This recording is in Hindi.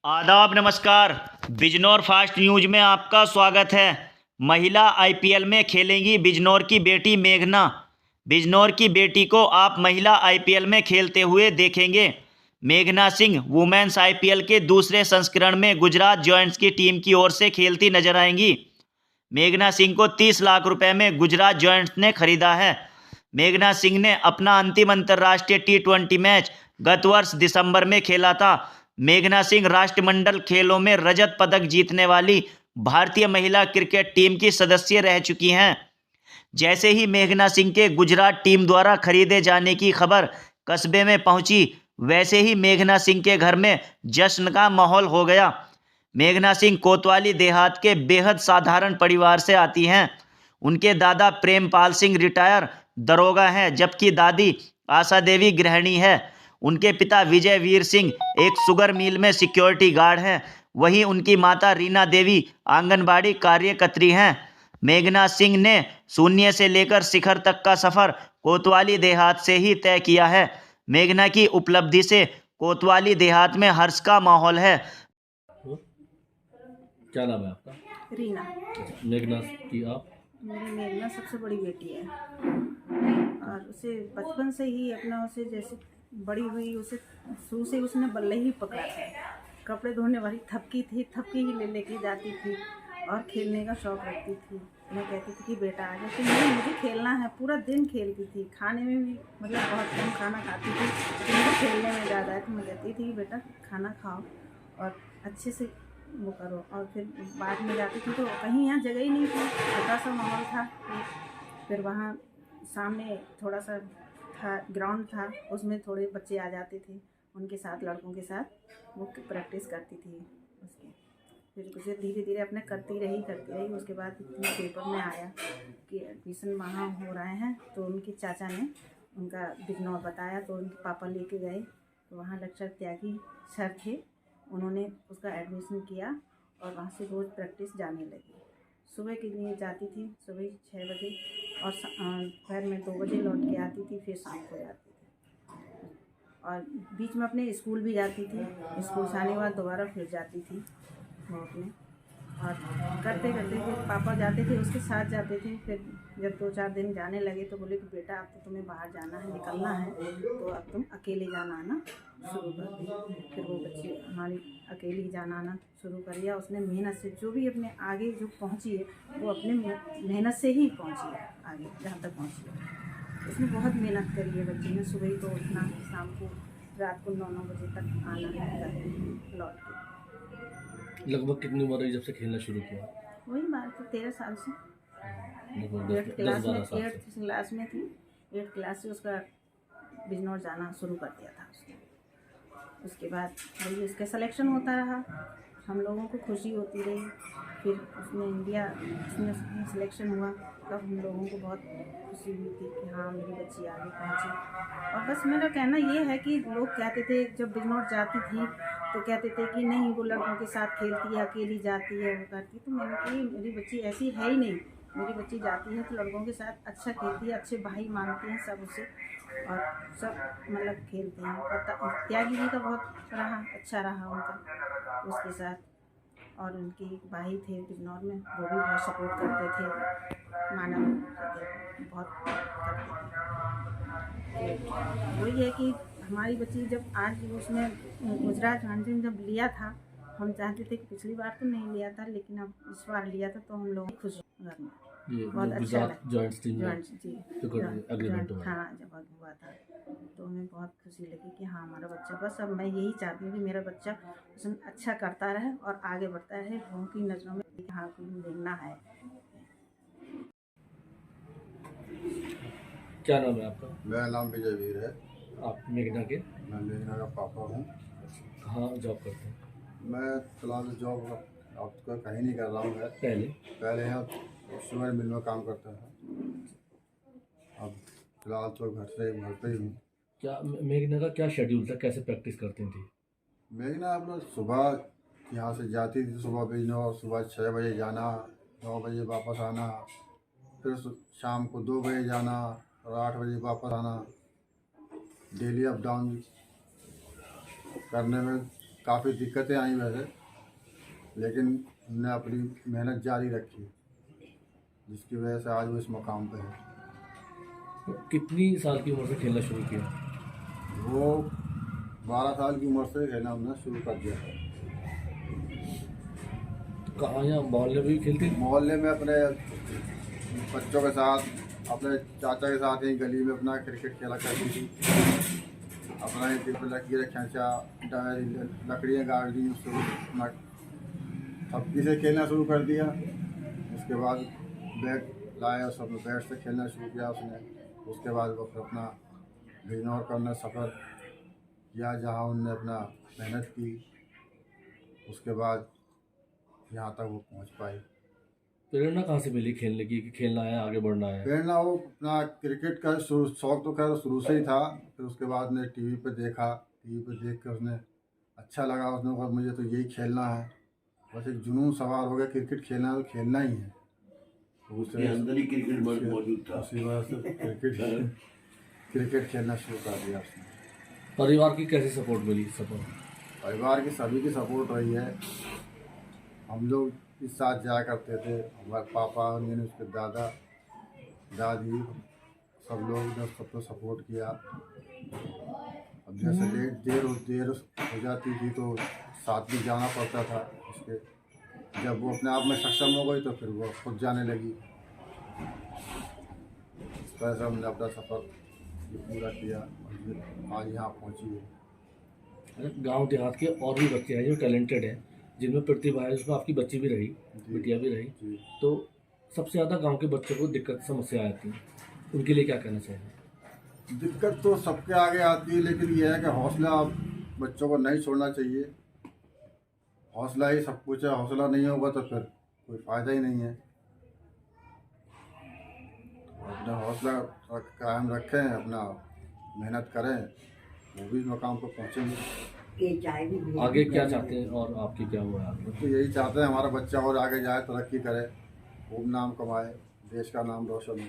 आदाब नमस्कार। बिजनौर फास्ट न्यूज में आपका स्वागत है। महिला आईपीएल में खेलेंगी बिजनौर की बेटी मेघना। बिजनौर की बेटी को आप महिला आईपीएल में खेलते हुए देखेंगे। मेघना सिंह वुमेन्स आईपीएल के दूसरे संस्करण में गुजरात जॉयंट्स की टीम की ओर से खेलती नजर आएंगी। मेघना सिंह को 30 लाख रुपए में गुजरात जॉयंट्स ने खरीदा है। मेघना सिंह ने अपना अंतिम अंतर्राष्ट्रीय T20 मैच गत वर्ष दिसंबर में खेला था। मेघना सिंह राष्ट्रमंडल खेलों में रजत पदक जीतने वाली भारतीय महिला क्रिकेट टीम की सदस्य रह चुकी हैं। जैसे ही मेघना सिंह के गुजरात टीम द्वारा खरीदे जाने की खबर कस्बे में पहुंची, वैसे ही मेघना सिंह के घर में जश्न का माहौल हो गया। मेघना सिंह कोतवाली देहात के बेहद साधारण परिवार से आती हैं। उनके दादा प्रेमपाल सिंह रिटायर दरोगा हैं, जबकि दादी आशा देवी गृहिणी है। उनके पिता विजय वीर सिंह एक शुगर मिल में सिक्योरिटी गार्ड हैं। वहीं उनकी माता रीना देवी आंगनबाड़ी कार्यकर्त्री हैं। मेघना सिंह ने शून्य से लेकर शिखर तक का सफर कोतवाली देहात से ही तय किया है। मेघना की उपलब्धि से कोतवाली देहात में हर्ष का माहौल है। क्या नाम है आपका? रीना। मेघना की आप? मेरी मेघना सबसे बड़ी बेटी है और उसे बचपन से ही अपना उसे जैसे बड़ी हुई उसे शुरू से उसने बल्ले ही पकड़ा था। कपड़े धोने वाली थपकी थी, थपकी ही ले लेके जाती थी और खेलने का शौक़ रखती थी। मैं कहती थी कि बेटा आ जा, तो नहीं मुझे खेलना है। पूरा दिन खेलती थी, खाने में भी मतलब बहुत कम खाना खाती थी, तो मुझे खेलने में ज़्यादा है। तो मैं कहती थी कि बेटा खाना खाओ और अच्छे से वो करो। और फिर बाद में जाती थी तो कहीं यहाँ जगह ही नहीं थी, छोटा सा माहौल था। फिर वहाँ सामने थोड़ा सा था, ग्राउंड था, उसमें थोड़े बच्चे आ जाते थे, उनके साथ लड़कों के साथ वो प्रैक्टिस करती थी उसकी। फिर उसे धीरे धीरे अपने करती रही। उसके बाद पेपर में आया कि एडमिशन वहाँ हो रहे हैं, तो उनके चाचा ने उनका बिजनौर बताया, तो उनके पापा लेके गए। तो वहाँ लेक्चर त्यागी सर थे, उन्होंने उसका एडमिशन किया और वहाँ से रोज़ प्रैक्टिस जाने लगी। सुबह के लिए जाती थी, सुबह 6 बजे, और दोपहर में 2 बजे लौट के आती थी, फिर शाम को जाती थी। और बीच में अपने स्कूल भी जाती थी, स्कूल से आने के बाद दोबारा फिर जाती थी वो अपने। और करते करते फिर पापा जाते थे, उसके साथ जाते थे। फिर जब 2-4 दिन जाने लगे तो बोले कि बेटा अब तो तुम्हें बाहर जाना है, निकलना है, तो अब तुम अकेले जाना आना शुरू कर दी। फिर वो बच्चे हमारी अकेले ही जाना आना शुरू कर दिया। उसने मेहनत से जो भी अपने आगे जो पहुंची है, वो अपने मेहनत से ही पहुंची है आगे जहाँ तक पहुंची है। उसने बहुत मेहनत करी है बच्चे ने। सुबह ही तो उठना, शाम को रात को 9-9 बजे तक आना लौट के। लगभग कितनी उम्र है जब से खेलना शुरू किया? वही 13 साल से। लगभग 8th क्लास में, 10-12 साल से। 8th क्लास में थी। 8th क्लास से उसका बिजनौर जाना शुरू कर दिया था उसने। उसके बाद वही उसका सिलेक्शन होता रहा, हम लोगों को खुशी होती रही। फिर उसमें उसमें सिलेक्शन हुआ, तब हम लोगों को बहुत खुशी हुई थी कि हाँ मेरी बच्ची आगे पहुँची। और बस मेरा कहना ये है कि लोग कहते थे जब बिजनौर जाती थी तो कहते थे कि नहीं वो लड़कों के साथ खेलती है, अकेली जाती है, वो करती। तो मैंने कही मेरी बच्ची ऐसी है ही नहीं। मेरी बच्ची जाती है तो लड़कों के साथ अच्छा खेलती है, अच्छे भाई मानते हैं सब उसे, और सब मतलब खेलते हैं। और त्यागी जी का बहुत रहा, अच्छा रहा उनका उसके साथ। और उनके एक भाई थे बिजनौर में, वो भी बहुत सपोर्ट करते थे, मानव बहुत करते थे। तो वही है कि हमारी बच्ची जब आज उसने गुजरात जॉइंट्स जब लिया था, हम चाहते थे कि पिछली बार तो नहीं लिया था, लेकिन अब इस बार लिया था, तो हम लोग खुश घर में बहुत अच्छा लगा। जॉइंट्स टीम में जी एग्रीमेंट हुआ। हाँ जब हुआ था तो हमें बहुत खुशी लगी कि हाँ हमारा बच्चा, बस अब मैं यही चाहती हूँ कि मेरा बच्चा उसमें अच्छा करता रहे और आगे बढ़ता रहे, लोगों की नज़रों में हाँ देखना है। क्या नाम है आपका? मेरा नाम विजय वीर है। आप मेघना के? मैं मेघना का पापा हूँ। कहाँ जॉब करते हैं? मैं फिलहाल जॉब अब तो कहीं नहीं कर रहा हूँ। पहले यहाँ शुगर मिल में काम करता था, अब फिलहाल तो घर पे ही हूँ। क्या मेघना का क्या शेड्यूल था, कैसे प्रैक्टिस करती थी? मेघना अपना सुबह यहाँ से जाती थी, सुबह बिजनौर, सुबह 6 बजे जाना, 9 बजे वापस आना, फिर शाम को 2 बजे जाना और 8 बजे वापस आना। डेली अप डाउन करने में काफ़ी दिक्कतें आई वैसे, लेकिन उन्होंने अपनी मेहनत जारी रखी, जिसकी वजह से आज वो इस मकाम पे है। कितनी साल की उम्र से खेलना शुरू किया? वो 12 साल की उम्र से खेलना उन्होंने शुरू कर दिया था। कहाँ, यहाँ मोहल्ले में भी खेलती? मोहल्ले में अपने बच्चों के साथ, अपने चाचा के साथ यहीं गली में अपना क्रिकेट खेला करती थी। अपना एक पे लकीरें खींचा, लकड़ियाँ गाड़ दी, उससे अपना थपकी से खेलना शुरू कर दिया। उसके बाद बैट लाया, सब बैट से खेलना शुरू किया उसने। उसके बाद वो फिर अपना बिजनौर का उन्होंने सफ़र किया, जहाँ उन्होंने अपना मेहनत की। उसके बाद यहाँ तक वो पहुँच पाई। प्रेरणा कहाँ से मिली खेलने की कि खेलना है, आगे बढ़ना है? प्रेरणा वो अपना क्रिकेट का शौक तो खैर शुरू से ही था। फिर उसके बाद ने टीवी पे देखा, टीवी पे देख कर उसने अच्छा लगा, उसने कहा मुझे तो यही खेलना है। बस एक जुनून सवार हो गया, क्रिकेट खेलना है तो खेलना ही है। तो उसके अंदर ही क्रिकेट मौजूद था। उसी वजह से क्रिकेट खेलना शुरू कर दिया उसने। परिवार की कैसी सपोर्ट मिली? सपोर्ट परिवार की सभी की सपोर्ट रही है। हम लोग इस साथ जाया करते थे, हमारे पापा, मैंने उसके दादा दादी, सब लोग ने सबको सपोर्ट किया। अब जैसे देर हो जाती थी तो साथ में जाना पड़ता था उसके। जब वो अपने आप में सक्षम हो गई तो फिर वो खुद जाने लगी। इस तरह से हमने अपना सफ़र पूरा किया और ये आज यहाँ पहुँची है। गांव देहात के और भी बच्चे हैं जो टैलेंटेड हैं, जिनमें प्रतिभा है, जिसमें आपकी बच्ची भी रही, बिटिया भी रही, जी। तो सबसे ज़्यादा गांव के बच्चों को दिक्कत समस्या आती है, उनके लिए क्या कहना चाहिए? दिक्कत तो सबके आगे आती है, लेकिन यह है कि हौसला बच्चों को नहीं छोड़ना चाहिए। हौसला ही सब कुछ है, हौसला नहीं होगा तो फिर कोई फ़ायदा ही नहीं है। अपना हौसला कायम रखें, अपना मेहनत करें, वो भी मकाम पर पहुँचेंगे। आगे क्या चाहते हैं और आपकी क्या हुआ है आगे? तो यही चाहते हैं हमारा बच्चा और आगे जाए, तरक्की करे, खूब नाम कमाए, देश का नाम रोशन हो।